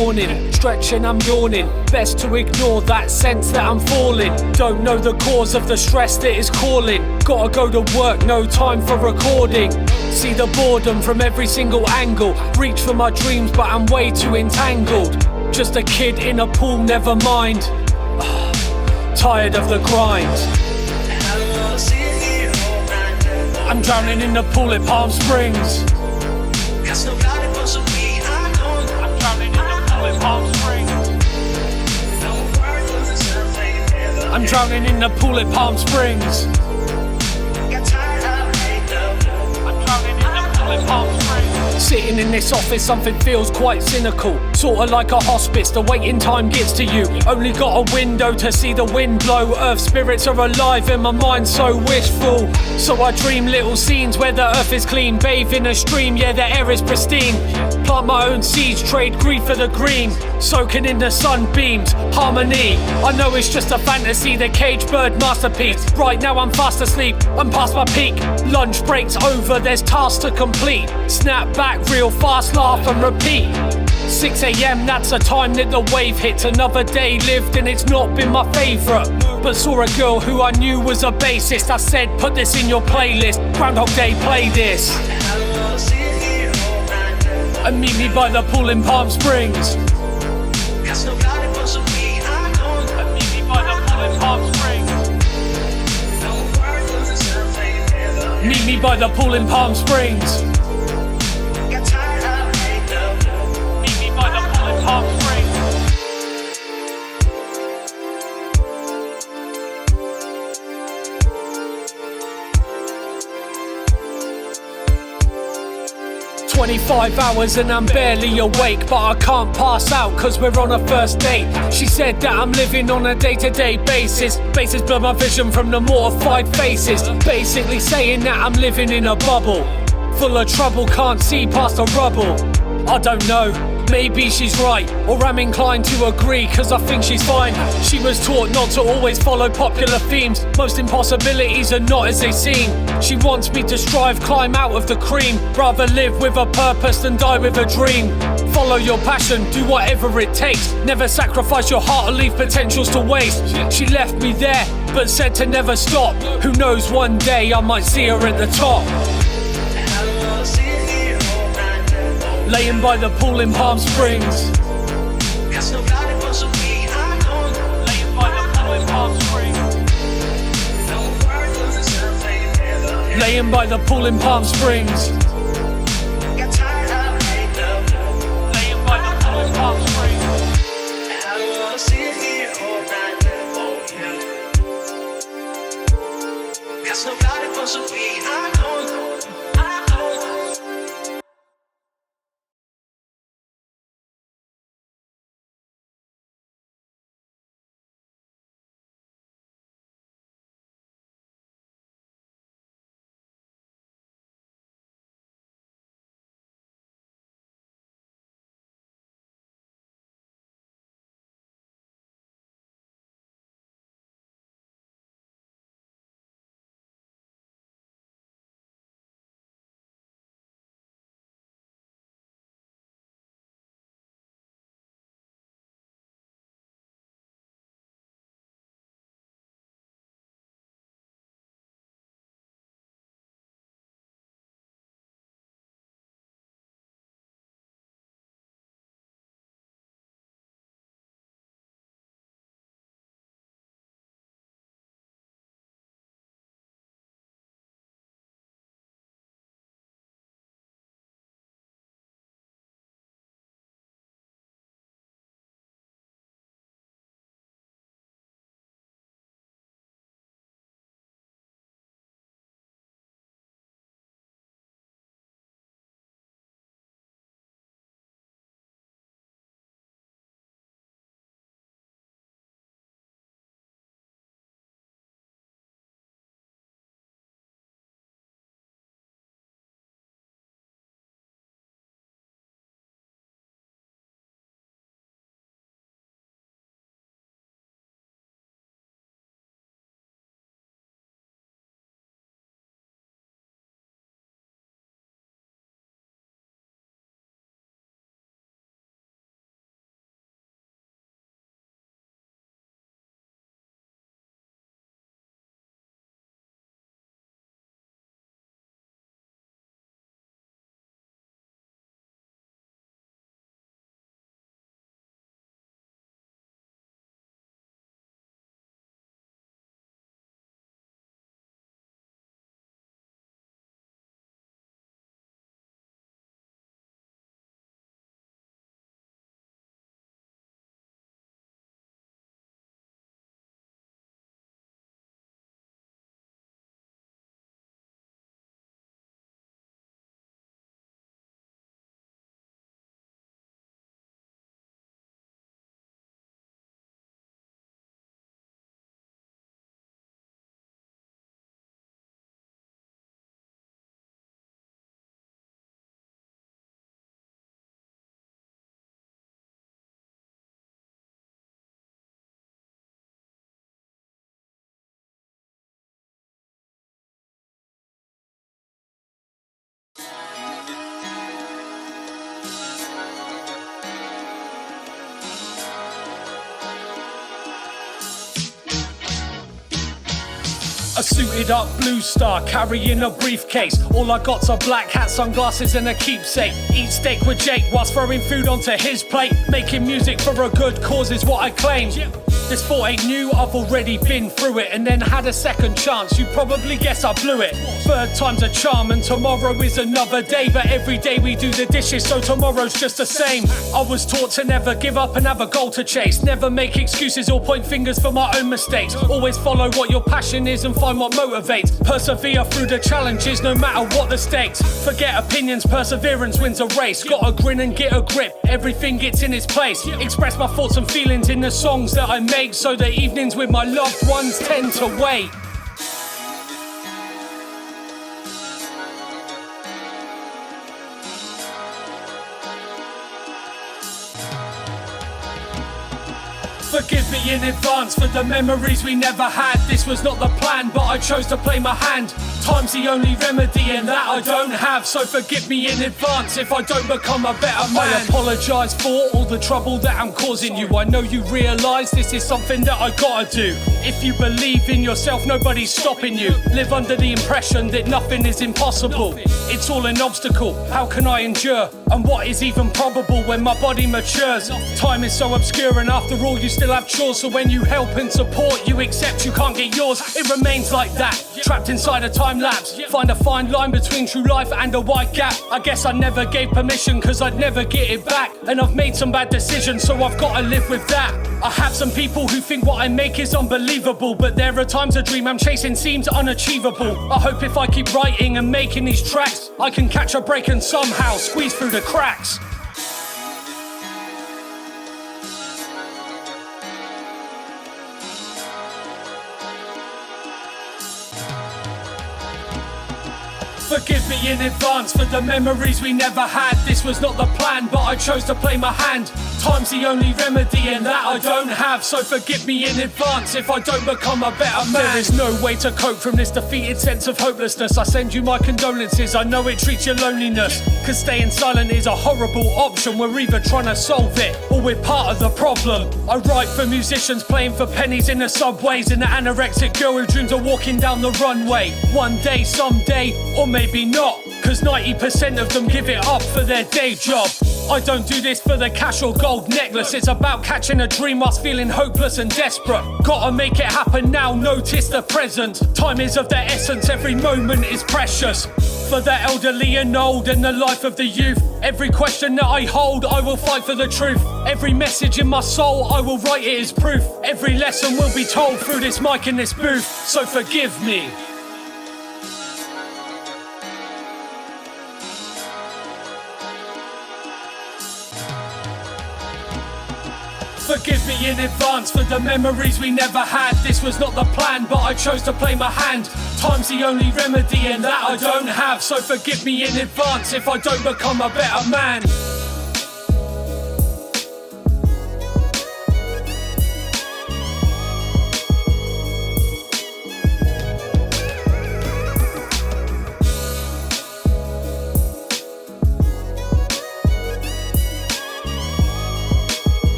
morning, stretching, I'm yawning. Best to ignore that sense that I'm falling. Don't know the cause of the stress that is calling. Gotta go to work, no time for recording. See the boredom from every single angle. Reach for my dreams, but I'm way too entangled. Just a kid in a pool, never mind. Tired of the grind. I'm drowning in the pool at Palm Springs. I'm drowning in the pool at Palm Springs. I'm drowning in the pool at Palm Springs. Sitting in this office, something feels quite cynical. Sorta like a hospice, the waiting time gets to you. Only got a window to see the wind blow. Earth spirits are alive and my mind's so wishful. So I dream little scenes where the earth is clean. Bathe in a stream, yeah, the air is pristine. Plant my own seeds, trade greed for the green. Soaking in the sunbeams, harmony. I know it's just a fantasy, the cage bird masterpiece. Right now I'm fast asleep, I'm past my peak. Lunch break's over, there's tasks to complete. Snap back real fast, laugh and repeat. 6 AM, that's the time that the wave hits. Another day lived and it's not been my favourite. But saw a girl who I knew was a bassist. I said, put this in your playlist. Groundhog Day, play this. And meet me by the pool in Palm Springs. And meet me by the pool in Palm Springs. Meet me by the pool in Palm Springs. Meet me by the pool in Palm Springs. 25 hours and I'm barely awake, but I can't pass out cause we're on a first date. She said that I'm living on a day-to-day basis. Faces blur my vision from the mortified faces. Basically saying that I'm living in a bubble, full of trouble, can't see past the rubble. I don't know, maybe she's right, or I'm inclined to agree cause I think she's fine. She was taught not to always follow popular themes. Most impossibilities are not as they seem. She wants me to strive, climb out of the cream. Rather live with a purpose than die with a dream. Follow your passion, do whatever it takes. Never sacrifice your heart or leave potentials to waste. She left me there, but said to never stop. Who knows, one day I might see her at the top. Laying by the pool in Palm Springs. Laying by the pool in Palm Springs. Laying by the pool in Palm Springs. Laying by the pool in Palm Springs. Cause nobody wants to be A suited up blue star, carrying a briefcase. All I got's a black hat, sunglasses and a keepsake. Eat steak with Jake whilst throwing food onto his plate. Making music for a good cause is what I claim. This thought ain't new, I've already been through it and then had a second chance. You probably guess I blew it. Third time's a charm and tomorrow is another day. But every day we do the dishes, so tomorrow's just the same. I was taught to never give up and have a goal to chase. Never make excuses or point fingers for my own mistakes. Always follow what your passion is and find what motivates. Persevere through the challenges no matter what the stakes. Forget opinions, perseverance wins a race. Gotta grin and get a grip, everything gets in its place. Express my thoughts and feelings in the songs that I make, so the evenings with my loved ones tend to wait. Forgive me in advance for the memories we never had. This was not the plan, but I chose to play my hand. Time's the only remedy and that I don't have, so forgive me in advance if I don't become a better man. I apologise for all the trouble that I'm causing you. I know you realise this is something that I gotta do. If you believe in yourself, nobody's stopping you. Live under the impression that nothing is impossible. It's all an obstacle, how can I endure? And what is even probable when my body matures? Time is so obscure and after all you still have chores. So when you help and support, you accept you can't get yours. It remains like that, trapped inside a time lapse. Find a fine line between true life and a wide gap. I guess I never gave permission cause I'd never get it back. And I've made some bad decisions, so I've gotta live with that. I have some people who think what I make is unbelievable, but there are times a dream I'm chasing seems unachievable. I hope if I keep writing and making these tracks, I can catch a break and somehow squeeze through the cracks. Forgive me in advance for the memories we never had. This was not the plan, but I chose to play my hand. Time's the only remedy and that I don't have, so forgive me in advance if I don't become a better man. There is no way to cope from this defeated sense of hopelessness. I send you my condolences, I know it treats your loneliness. Cause staying silent is a horrible option. We're either trying to solve it or we're part of the problem. I write for musicians playing for pennies in the subways, and the anorexic girl who dreams of walking down the runway. One day, someday, or maybe not, cause 90% of them give it up for their day job. I don't do this for the cash or gold necklace. It's about catching a dream whilst feeling hopeless and desperate. Gotta make it happen now, notice the present. Time is of the essence, every moment is precious. For the elderly and old and the life of the youth, every question that I hold, I will fight for the truth. Every message in my soul, I will write it as proof. Every lesson will be told through this mic in this booth, so forgive me. Forgive me in advance for the memories we never had. This was not the plan, but I chose to play my hand. Time's the only remedy and that I don't have, so forgive me in advance if I don't become a better man.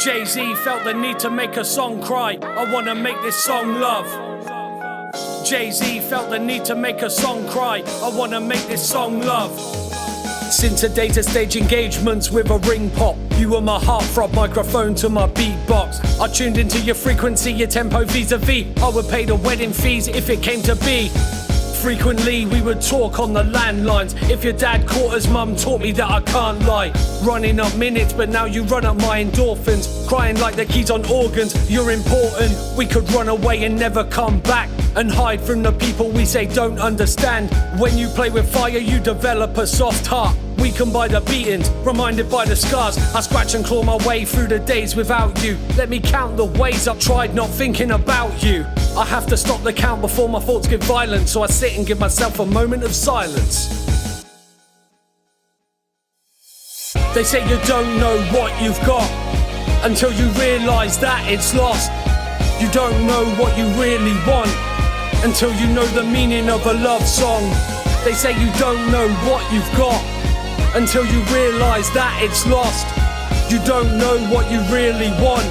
Jay-Z felt the need to make a song cry. I wanna make this song love. Jay-Z felt the need to make a song cry. I wanna make this song love. Since a day to stage engagements with a ring pop, you were my heartthrob, microphone to my beatbox. I tuned into your frequency, your tempo vis-a-vis. I would pay the wedding fees if it came to be. Frequently we would talk on the landlines. If your dad caught us, mum taught me that I can't lie. Running up minutes, but now you run up my endorphins. Crying like the keys on organs, you're important. We could run away and never come back, and hide from the people we say don't understand. When you play with fire, you develop a soft heart. Weakened by the beatings, reminded by the scars. I scratch and claw my way through the days without you. Let me count the ways I've tried not thinking about you. I have to stop the count before my thoughts get violent, so I sit and give myself a moment of silence. They say you don't know what you've got until you realise that it's lost. You don't know what you really want until you know the meaning of a love song. They say you don't know what you've got until you realise that it's lost. You don't know what you really want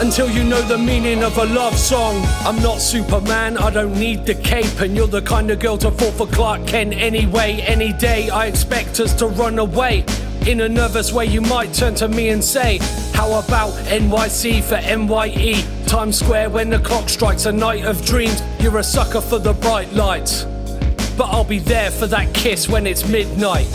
until you know the meaning of a love song. I'm not Superman, I don't need the cape, and you're the kind of girl to fall for Clark Kent anyway. Any day I expect us to run away. In a nervous way you might turn to me and say, how about NYC for NYE? Times Square when the clock strikes a night of dreams. You're a sucker for the bright lights, but I'll be there for that kiss when it's midnight.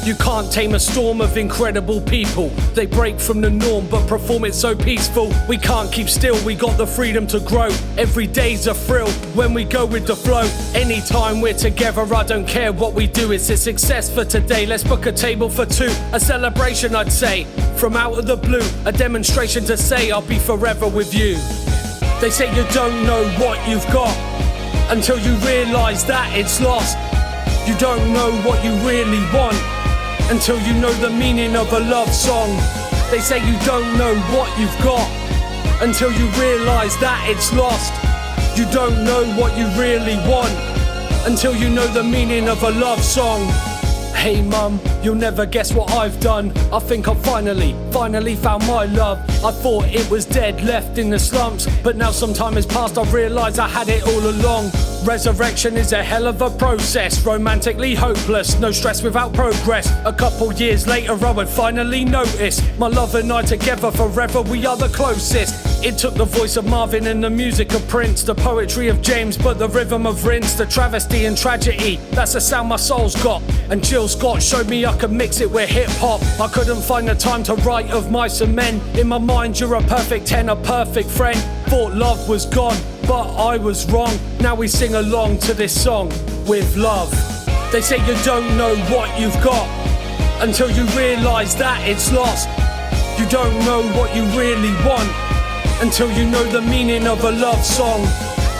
You can't tame a storm of incredible people. They break from the norm but perform it so peaceful. We can't keep still, we got the freedom to grow. Every day's a thrill when we go with the flow. Anytime we're together, I don't care what we do. It's a success for today, let's book a table for two. A celebration I'd say, from out of the blue. A demonstration to say I'll be forever with you. They say you don't know what you've got until you realise that it's lost. You don't know what you really want until you know the meaning of a love song. They say you don't know what you've got until you realise that it's lost. You don't know what you really want until you know the meaning of a love song. Hey mum, you'll never guess what I've done. I think I've finally found my love. I thought it was dead, left in the slumps, but now some time has passed, I've realised I had it all along. Resurrection is a hell of a process, romantically hopeless, no stress without progress. A couple years later I would finally notice my love and I together forever, we are the closest. It took the voice of Marvin and the music of Prince, the poetry of James but the rhythm of Rinse, the travesty and tragedy, that's the sound my soul's got. And Jill Scott showed me I could mix it with hip hop. I couldn't find the time to write of mice and men. In my mind you're a perfect 10, a perfect friend. Thought love was gone, but I was wrong. Now we sing along to this song with love. They say you don't know what you've got until you realise that it's lost. You don't know what you really want until you know the meaning of a love song.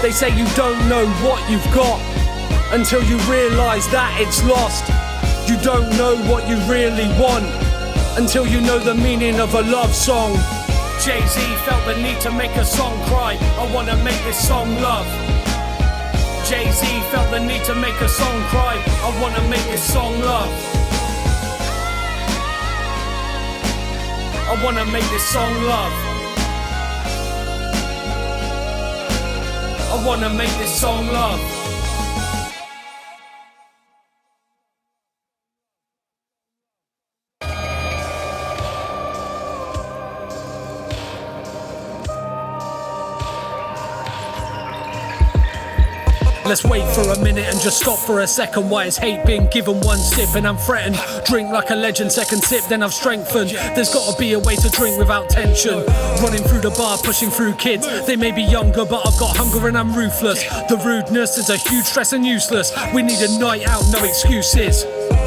They say you don't know what you've got until you realise that it's lost. You don't know what you really want until you know the meaning of a love song. Jay-Z felt the need to make a song cry. I wanna make this song love. Jay-Z felt the need to make a song cry. I wanna make this song love. I wanna make this song love. I wanna make this song love. Let's wait for a minute and just stop for a second. Why is hate being given one sip and I'm threatened? Drink like a legend, second sip, then I've strengthened. There's gotta be a way to drink without tension. Running through the bar, pushing through kids. They may be younger, but I've got hunger and I'm ruthless. The rudeness is a huge stress and useless. We need a night out, no excuses.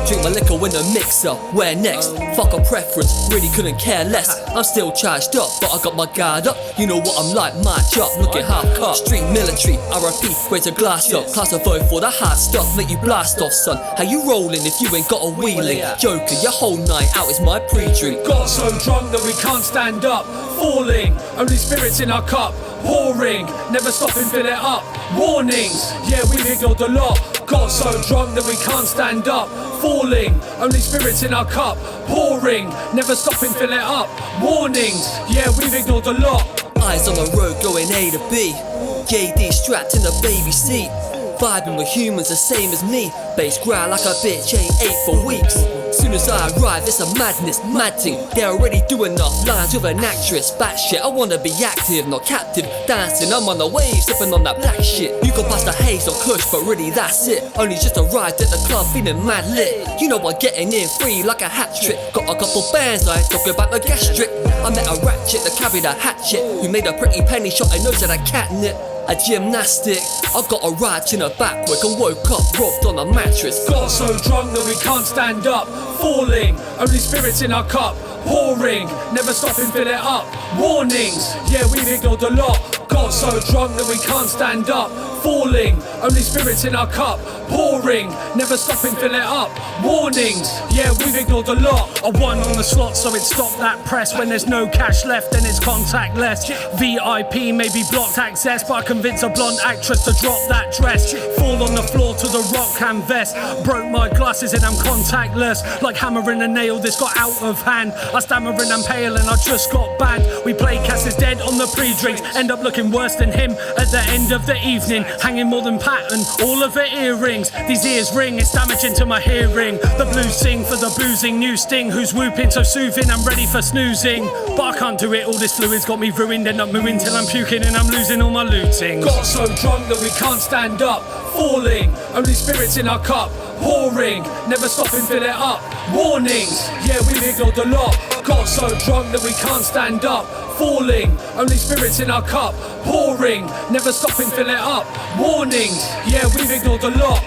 Drink my liquor in the mixer, where next? Fuck a preference, really couldn't care less. I'm still charged up, but I got my guard up. You know what I'm like, march up, looking half cut. Street military, RIP, raise a glass up. Classify for the hot stuff, make you blast off, son. How you rolling if you ain't got a wheelie? Joker, your whole night out is my pre-drink. Got so drunk that we can't stand up. Falling, only spirits in our cup. Pouring, never stop and fill it up. Warnings, yeah we've ignored a lot. Got so drunk that we can't stand up. falling. Only spirits in our cup, pouring, never stopping, fill it up. Warnings, yeah, we've ignored a lot. Eyes on the road going A to B. GAD strapped in the baby seat. Vibing with humans the same as me. Bass growl like a bitch ain't ate for weeks. Soon as I arrive, it's a madness, mad thing. They're already doing enough lines with an actress. Batshit, I wanna be active, not captive. Dancing, I'm on the wave, sipping on that black shit. You can pass the haze or kush, but really that's it. Only just arrived at the club, feeling mad lit. You know I'm getting in free like a hat trick. Got a couple bands, I ain't talking about the gastric. I met a ratchet that carried a hatchet, who made a pretty penny shot and knows that I catnip. A gymnastic, I got a ride in a backwick and woke up robbed on a mattress. Got so drunk that we can't stand up, falling. Only spirits in our cup, pouring, never stopping, fill it up. Warnings, yeah, we've ignored a lot. Got so drunk that we can't stand up, falling. Only spirits in our cup, pouring, never stopping, fill it up. Warnings, yeah, we've ignored a lot. I won on the slot, so it stopped that press. When there's no cash left, then it's contactless. VIP maybe blocked access, but I convinced a blonde actress to drop that dress. Fall on the floor to the rock canvas. Broke my glasses and I'm contactless. Like hammering a nail, this got out of hand. I stammering and pale and I just got banned. We play Cass is dead on the pre-drinks. End up looking worse than him at the end of the evening. Hanging more than pattern, all of her earrings. These ears ring, it's damaging to my hearing. The blues sing for the boozing, new sting. Who's whooping so soothing, I'm ready for snoozing. But I can't do it, all this fluid's got me ruined. End up moving till I'm puking and I'm losing all my looting. Got so drunk that we can't stand up, falling. Only spirits in our cup, pouring, never stopping, fill it up. Warnings, yeah, we've ignored a lot. Got so drunk that we can't stand up, falling. Only spirits in our cup, pouring, never stopping, fill it up. Warnings, yeah, we've ignored a lot.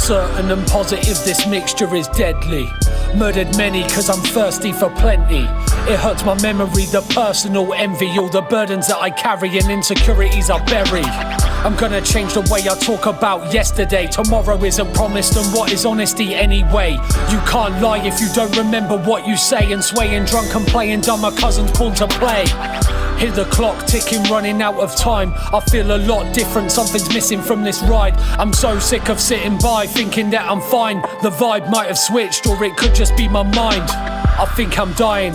certain and positive this mixture is deadly. Murdered many cause I'm thirsty for plenty. It hurts my memory, the personal envy, all the burdens that I carry and insecurities I bury. I'm gonna change the way I talk about yesterday. Tomorrow isn't promised, and what is honesty anyway? You can't lie if you don't remember what you say. And swaying drunk and playing dumb, my cousin's born to play. Hear the clock ticking, running out of time. I feel a lot different, something's missing from this ride. I'm so sick of sitting by, thinking that I'm fine. The vibe might have switched, or it could just be my mind. I think I'm dying,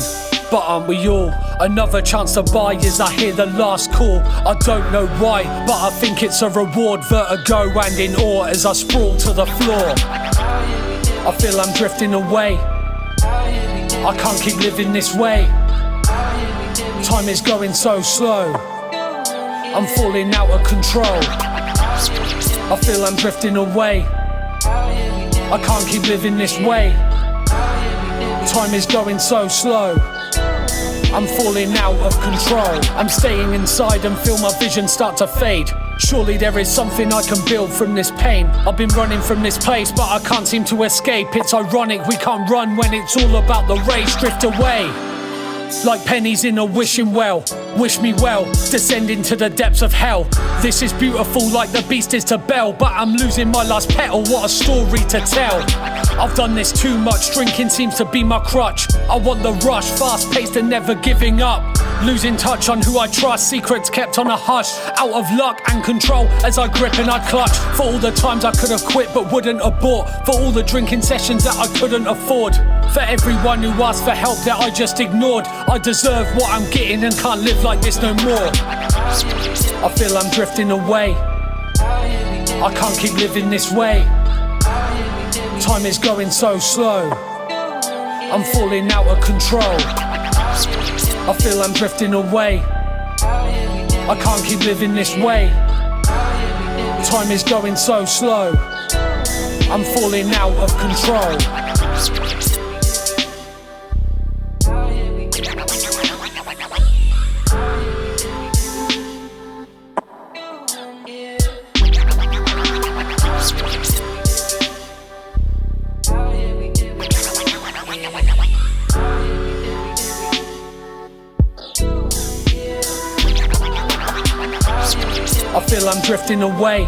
but aren't we all? Another chance to buy as I hear the last call. I don't know why, but I think it's a reward. Vertigo and in awe as I sprawl to the floor. I feel I'm drifting away. I can't keep living this way. Time is going so slow. I'm falling out of control. I feel I'm drifting away. I can't keep living this way. Time is going so slow. I'm falling out of control. I'm staying inside and feel my vision start to fade. Surely there is something I can build from this pain. I've been running from this place, but I can't seem to escape. It's ironic we can't run when it's all about the race. Drift away like pennies in a wishing well. Wish me well, descending to the depths of hell. This is beautiful like the beast is to Belle, but I'm losing my last petal, what a story to tell. I've done this too much, drinking seems to be my crutch. I want the rush, fast paced and never giving up. Losing touch on who I trust, secrets kept on a hush. Out of luck and control as I grip and I clutch. For all the times I could have quit but wouldn't abort. For all the drinking sessions that I couldn't afford. For everyone who asked for help that I just ignored. I deserve what I'm getting and can't live like this no more. I feel I'm drifting away. I can't keep living this way. Time is going so slow. I'm falling out of control. I feel I'm drifting away. I can't keep living this way. Time is going so slow. I'm falling out of control. I feel I'm drifting away.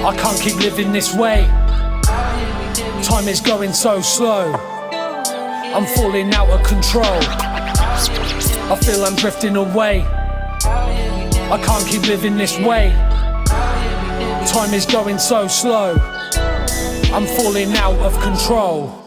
I can't keep living this way. Time is going so slow. I'm falling out of control. I feel I'm drifting away. I can't keep living this way. Time is going so slow. I'm falling out of control.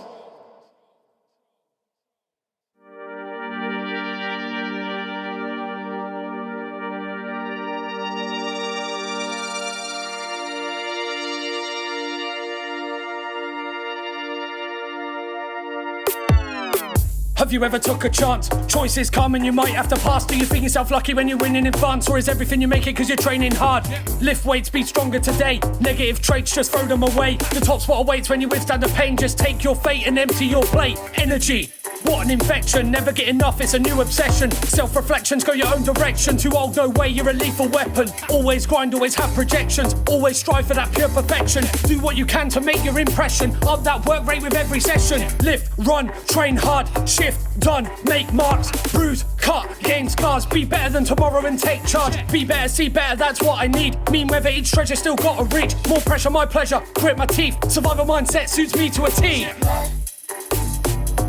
Have you ever took a chance? Choices come and you might have to pass. Do you think yourself lucky when you're winning in advance? Or is everything you make it cause you're training hard? Lift weights, be stronger today. Negative traits, just throw them away. The top spot awaits when you withstand the pain. Just take your fate and empty your plate. Energy, what an infection. Never get enough, it's a new obsession. Self-reflections, go your own direction. Too old, no way, you're a lethal weapon. Always grind, always have projections. Always strive for that pure perfection. Do what you can to make your impression. Up that work rate with every session. Lift, run, train hard, shift, done, make marks. Bruise, cut, gain scars. Be better than tomorrow and take charge. Be better, see better, that's what I need. Mean whether each treasure still gotta reach. More pressure, my pleasure, grit my teeth. Survival mindset suits me to a T.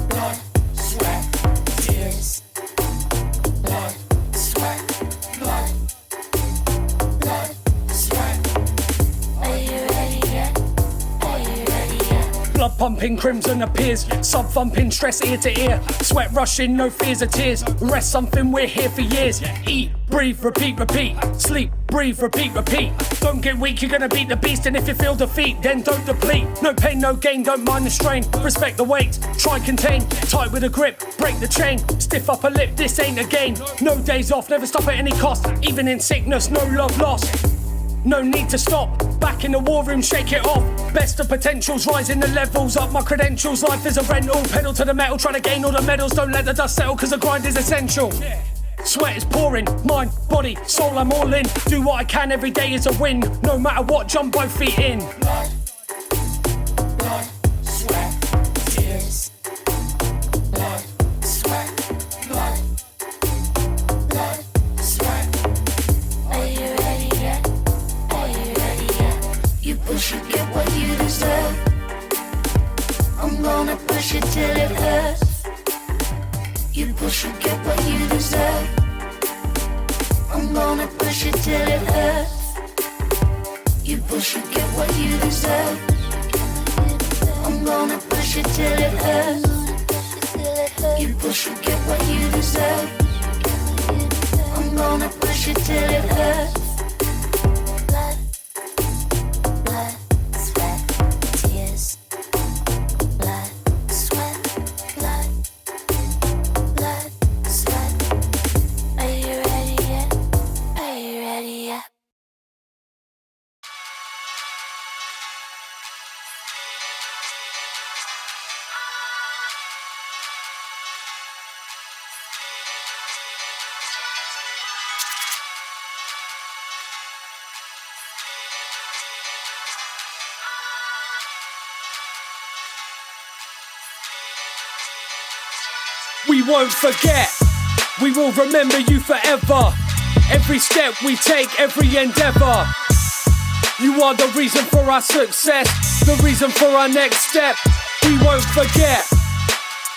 Blood, sweat, tears. Blood, sweat, blood. Blood, sweat. Are you ready yet? Are you ready yet? Blood pumping, crimson appears. Sub thumping, stress ear to ear. Sweat rushing, no fears or tears. Rest something, we're here for years. Eat, breathe, repeat, repeat. Sleep, breathe, repeat, repeat. Don't get weak, you're gonna beat the beast. And if you feel defeat, then don't deplete. No pain, no gain, don't mind the strain. Respect the weight, try contain. Tight with a grip, break the chain. Stiff upper lip, this ain't a game. No days off, never stop at any cost. Even in sickness, no love lost. No need to stop, back in the war room, shake it off. Best of potentials, rising the levels up my credentials. Life is a rental, pedal to the metal, trying to gain all the medals. Don't let the dust settle, cause the grind is essential. Sweat is pouring, mind, body, soul, I'm all in. Do what I can, every day is a win. No matter what, jump both feet in. Blood, till it hurts. You push and get what you deserve. I'm gonna push it till it hurts. You push and get what you deserve. I'm gonna push it till it hurts. You push and get what you deserve. I'm gonna push it till it hurts. Blood, blood, sweat, tears. Blood, sweat, blood, blood, sweat. Are you ready yet? Are you ready yet? We won't forget, we will remember you forever. Every step we take, every endeavor. You are the reason for our success, the reason for our next step. We won't forget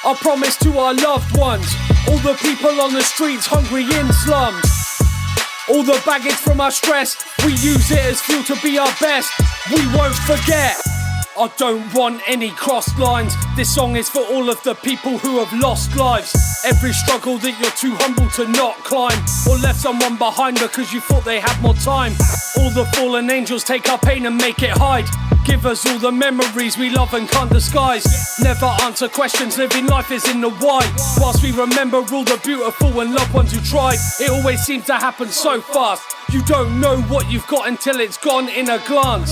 our promise to our loved ones. All the people on the streets hungry in slums. All the baggage from our stress, we use it as fuel to be our best. We won't forget. I don't want any crossed lines. This song is for all of the people who have lost lives. Every struggle that you're too humble to not climb, or left someone behind because you thought they had more time. All the fallen angels take our pain and make it hide. Give us all the memories we love and can't disguise. Never answer questions, living life is in the why. Whilst we remember all the beautiful and loved ones who tried, it always seems to happen so fast. You don't know what you've got until it's gone in a glance.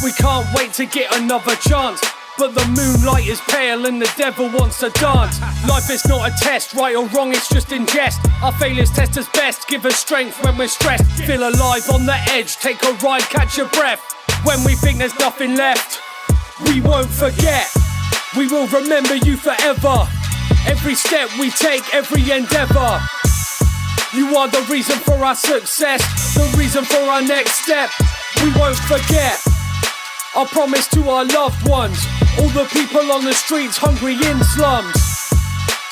We can't wait to get another chance, but the moonlight is pale and the devil wants to dance. Life is not a test, right or wrong, it's just in jest. Our failures test us best, give us strength when we're stressed. Feel alive on the edge, take a ride, catch your breath. When we think there's nothing left, we won't forget. We will remember you forever. Every step we take, every endeavor. You are the reason for our success, the reason for our next step. We won't forget our promise to our loved ones. All the people on the streets hungry in slums.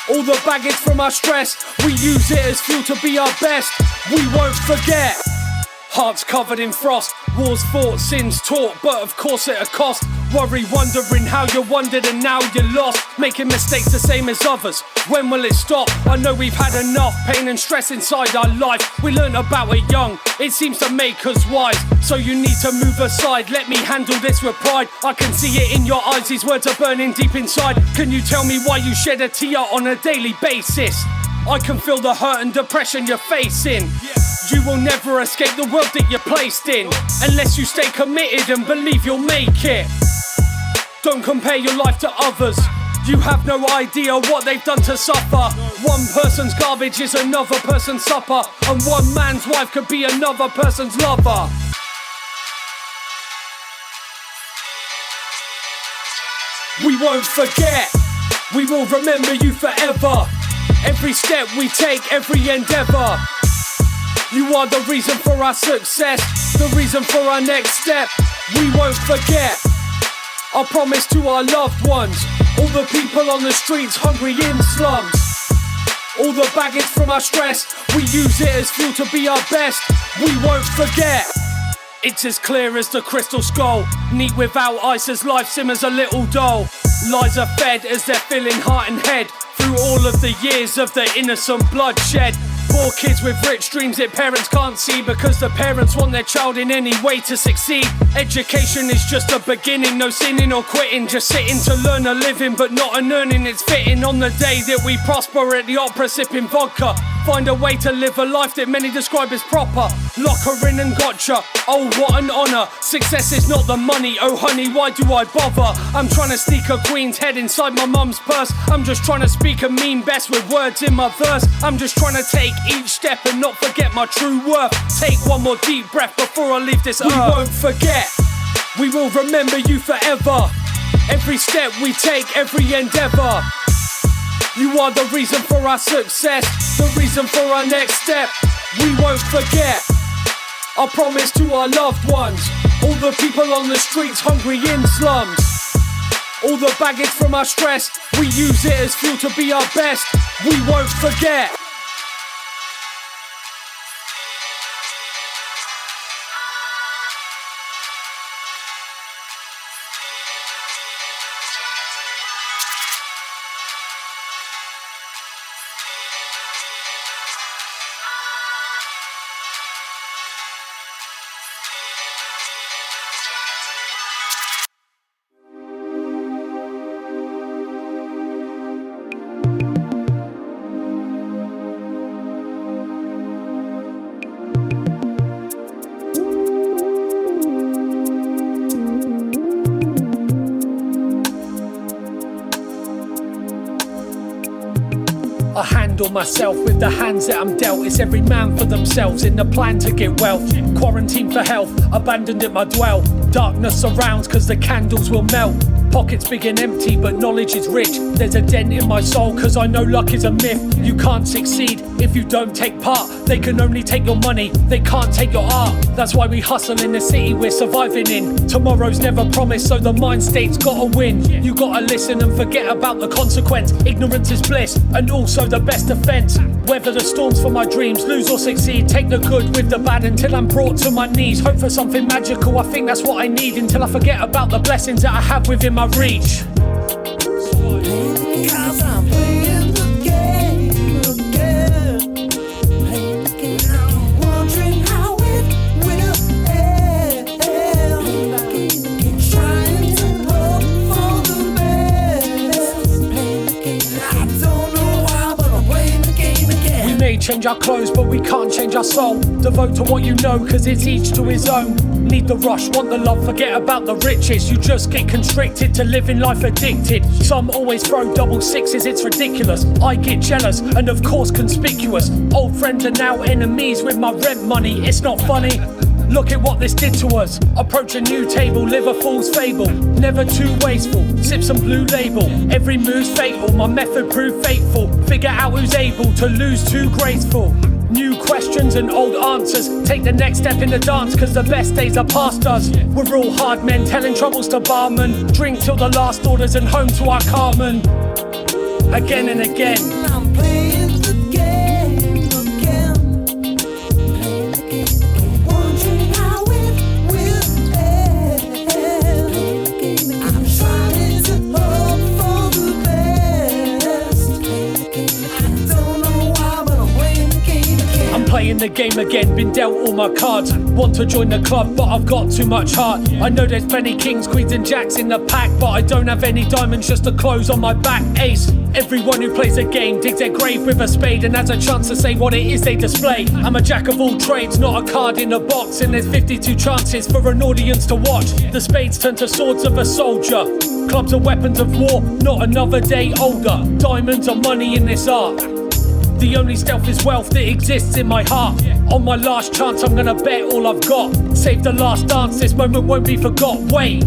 All the baggage from our stress, we use it as fuel to be our best. We won't forget. Hearts covered in frost, wars fought, sins taught, but of course at a cost. Worry, wondering how you wondered and now you're lost. Making mistakes the same as others, when will it stop? I know we've had enough pain and stress inside our life. We learnt about it young, it seems to make us wise. So you need to move aside, let me handle this with pride. I can see it in your eyes, these words are burning deep inside. Can you tell me why you shed a tear on a daily basis? I can feel the hurt and depression you're facing. You will never escape the world that you're placed in, unless you stay committed and believe you'll make it. Don't compare your life to others. You have no idea what they've done to suffer. One person's garbage is another person's supper, and one man's wife could be another person's lover. We won't forget, we will remember you forever. Every step we take, every endeavor. You are the reason for our success, the reason for our next step. We won't forget our promise to our loved ones. All the people on the streets hungry in slums. All the baggage from our stress, we use it as fuel to be our best. We won't forget. It's as clear as the crystal skull, neat without ice as life simmers a little dull. Lies are fed as they're filling heart and head, through all of the years of their innocent bloodshed. Poor kids with rich dreams that parents can't see, because the parents want their child in any way to succeed. Education is just a beginning, no sinning or quitting, just sitting to learn a living but not an earning. It's fitting on the day that we prosper at the opera sipping vodka. Find a way to live a life that many describe as proper. Lock her in and gotcha, oh what an honour. Success is not the money, oh honey why do I bother? I'm trying to sneak a queen's head inside my mum's purse. I'm just trying to speak and mean best with words in my verse. I'm just trying to take each step and not forget my true worth. Take one more deep breath before I leave this earth. We won't forget, we will remember you forever. Every step we take, every endeavour. You are the reason for our success, the reason for our next step. We won't forget our promise to our loved ones. All the people on the streets hungry in slums. All the baggage from our stress, We use it as fuel to be our best. We won't forget. I handle myself with the hands that I'm dealt. It's every man for themselves in the plan to get wealth. Quarantine for health, abandoned at my dwell. Darkness surrounds cause the candles will melt. Pockets big and empty but knowledge is rich. There's a dent in my soul cause I know luck is a myth. You can't succeed if you don't take part. They can only take your money, they can't take your art. That's why we hustle in the city we're surviving in. Tomorrow's never promised, so the mind state's gotta win. You gotta listen and forget about the consequence. Ignorance is bliss and also the best defense. Weather the storms for my dreams, lose or succeed. Take the good with the bad until I'm brought to my knees. Hope for something magical, I think that's what I need. Until I forget about the blessings that I have within my reach. Cause I'm playing the game again. I'm wondering how it will end. Trying to hope for the best. I don't know why, but I'm playing the game again. We may change our clothes, but we can't change our soul. Devote to what you know, cause it's each to his own. Need the rush, want the love, forget about the riches. You just get constricted to living life addicted. Some always throw double sixes, it's ridiculous. I get jealous and of course conspicuous. Old friends are now enemies with my rent money. It's not funny. Look at what this did to us. Approach a new table, live a fool's fable. Never too wasteful, sip some blue label. Every move's fatal, my method proved faithful. Figure out who's able to lose too graceful. New questions and old answers. Take the next step in the dance, cause the best days are past us. We're all hard men, telling troubles to barmen. Drink till the last orders and home to our Carmen. Again and again. I'm playing the game again. Wondering how it will end. I'm trying to hope for the best. I don't know why, but I'm playing the game again. I'm playing the game again, been dealt all my cards. Want to join the club, but I've got too much heart. I know there's plenty kings, queens and jacks in the pack, but I don't have any diamonds, just the clothes on my back. Ace, everyone who plays a game digs their grave with a spade and has a chance to say what it is they display. I'm a jack of all trades, not a card in a box, and there's 52 chances for an audience to watch. The spades turn to swords of a soldier. Clubs are weapons of war, not another day older. Diamonds are money in this art. The only stealth is wealth that exists in my heart. On my last chance, I'm gonna bet all I've got. Save the last dance, this moment won't be forgot. Wait,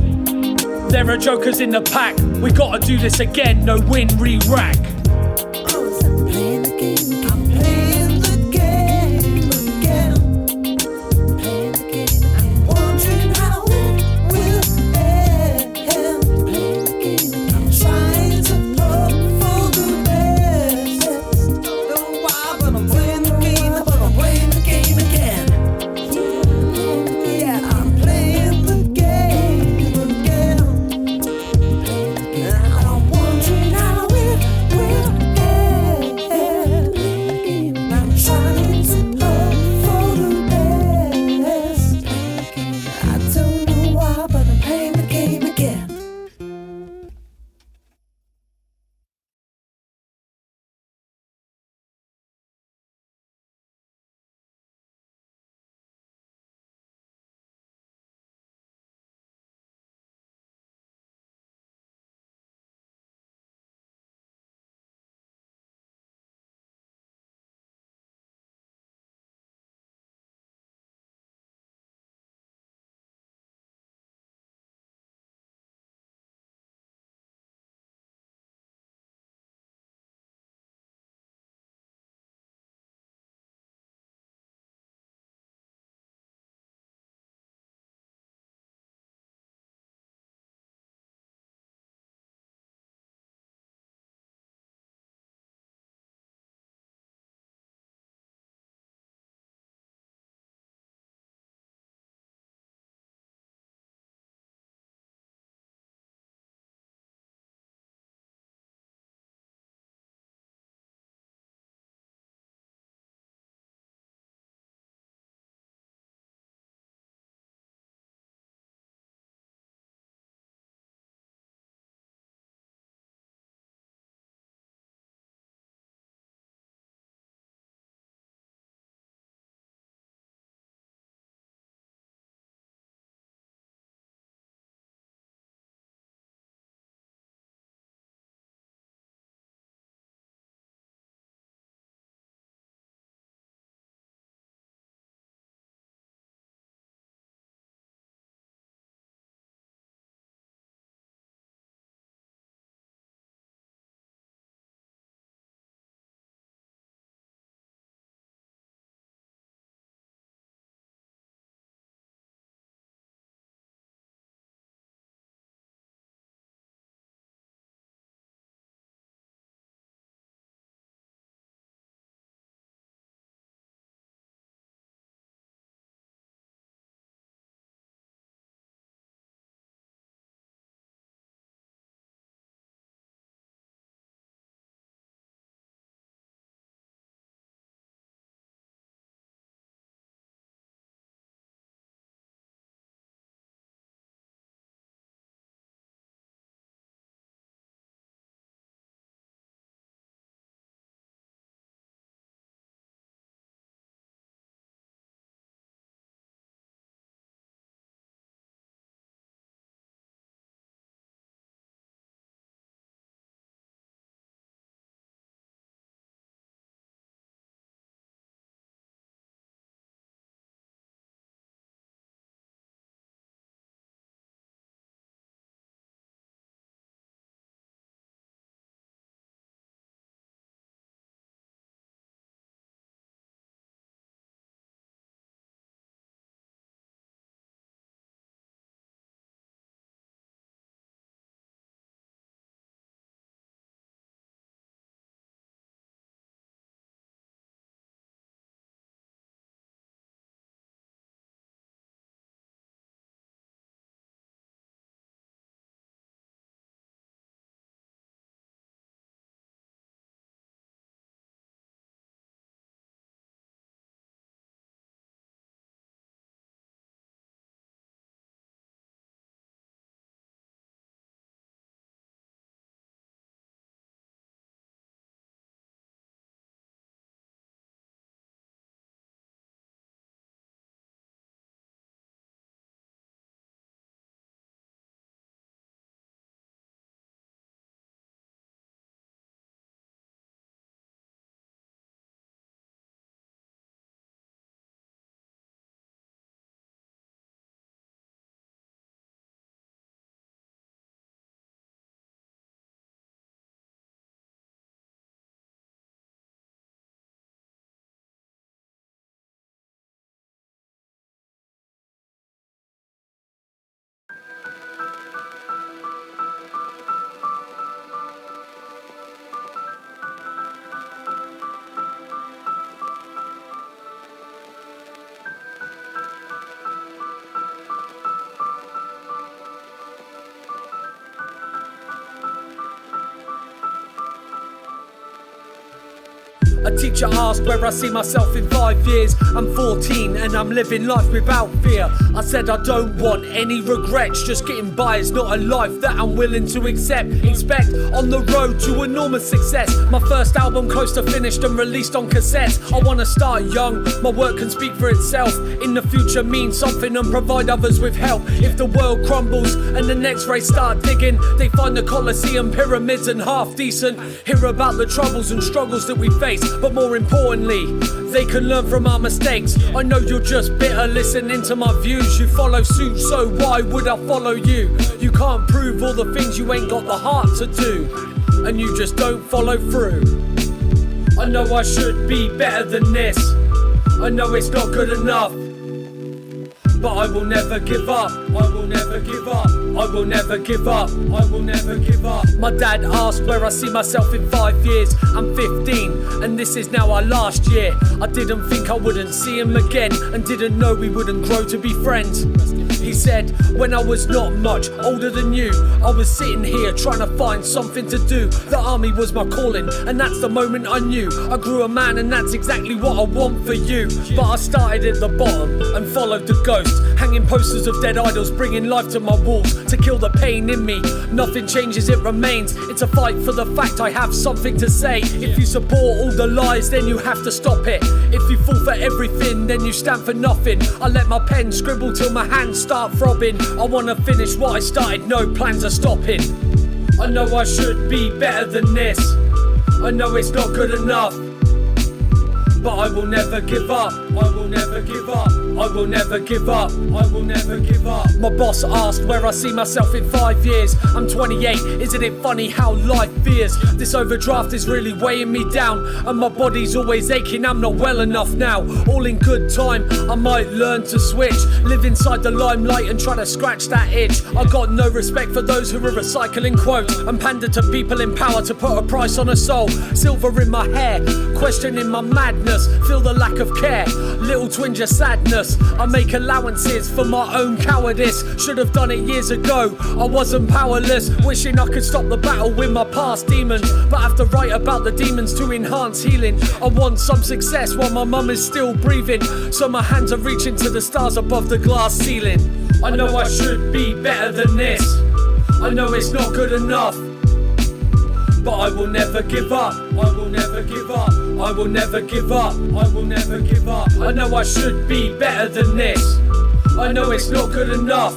there are jokers in the pack. We gotta do this again, no win, re-rack. I'm playing the game. I'm playing the game again. I'm wondering how it will end. I'm trying to hope for the best. Don't know why, but I'm playing the game. But I'm playing the game again. Yeah, I'm playing the game again. I'm wondering how it will end. A teacher asked where I see myself in 5 years. I'm 14 and I'm living life without fear. I said I don't want any regrets. Just getting by is not a life that I'm willing to accept. Expect on the road to enormous success. My first album close to finished and released on cassettes. I wanna start young, my work can speak for itself. In the future mean something and provide others with help. If the world crumbles and the next race start digging, they find the Colosseum pyramids and half decent. Hear about the troubles and struggles that we face, but more importantly, they can learn from our mistakes. I know you're just bitter listening to my views. You follow suit, so why would I follow you? You can't prove all the things you ain't got the heart to do, and you just don't follow through. I know I should be better than this. I know it's not good enough, but I will never give up. I will never give up. I will never give up. I will never give up. My dad asked where I see myself in 5 years. I'm 15 and this is now our last year. I didn't think I wouldn't see him again, and didn't know we wouldn't grow to be friends. He said, when I was not much older than you, I was sitting here trying to find something to do. The army was my calling, and that's the moment I knew I grew a man, and that's exactly what I want for you. But I started at the bottom and followed the ghost, hanging posters of dead idols, bringing life to my walls to kill the pain in me. Nothing changes, it remains. It's a fight for the fact I have something to say. If you support all the lies, then you have to stop it. If you fall for everything, then you stand for nothing. I let my pen scribble till my hands start throbbing. I wanna finish what I started, no plans of stopping. I know I should be better than this. I know it's not good enough, but I will never give up. I will never give up. I will never give up. I will never give up. My boss asked where I see myself in 5 years. I'm 28, isn't it funny how life veers? This overdraft is really weighing me down, and my body's always aching, I'm not well enough now. All in good time, I might learn to switch. Live inside the limelight and try to scratch that itch. I got no respect for those who are recycling quotes and pander to people in power to put a price on a soul. Silver in my hair, questioning my madness. Feel the lack of care, little twinge of sadness. I make allowances for my own cowardice. Should have done it years ago, I wasn't powerless. Wishing I could stop the battle with my past demons, but I have to write about the demons to enhance healing. I want some success while my mum is still breathing, so my hands are reaching to the stars above the glass ceiling. I know I should be better than this. I know it's not good enough, but I will never give up. I will never give up. I will never give up. I will never give up. I know I should be better than this. I know it's not good enough,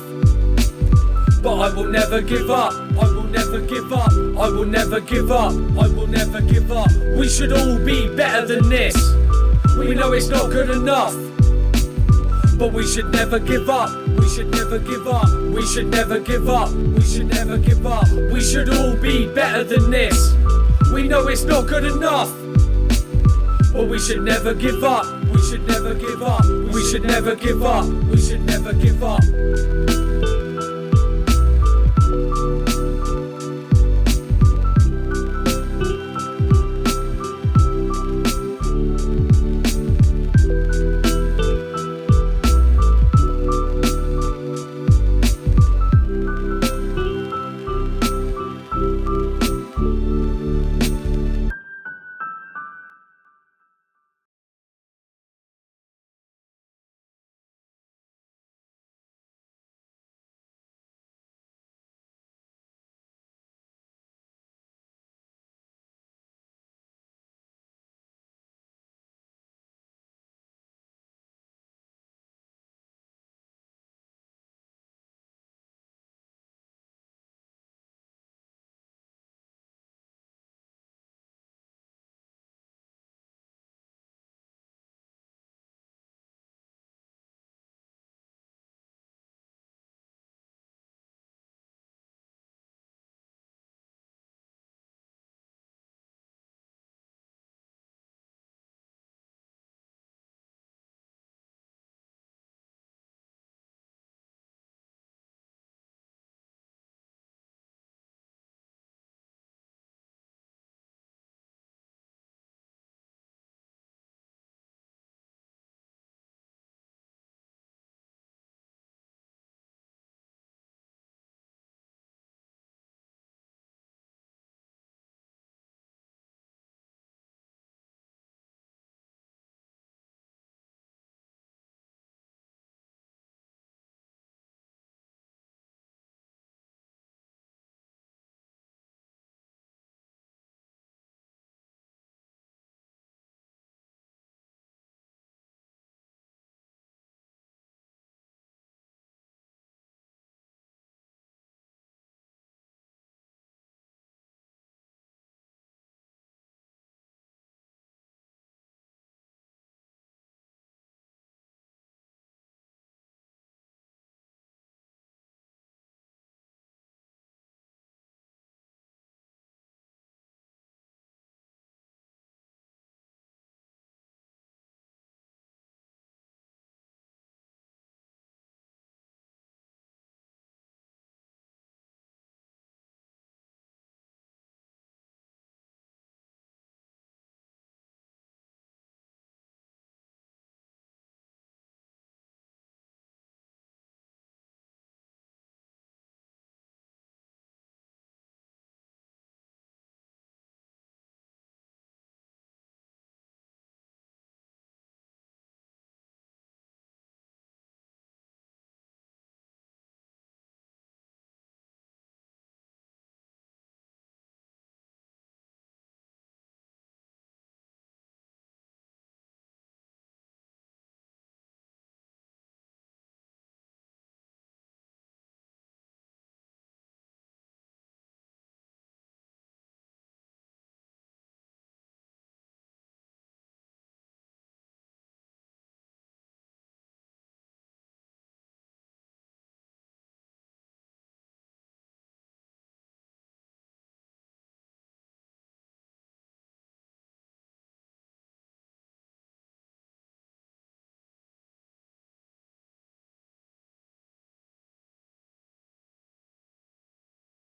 but I will never give up. I will never give up. I will never give up. I will never give up. We should all be better than this. We know it's not good enough, but we should never give up. We should never give up. We should never give up. We should never give up. We should all be better than this. We know it's not good enough, but we should never give up. We should never give up. We should never give up. We should never give up.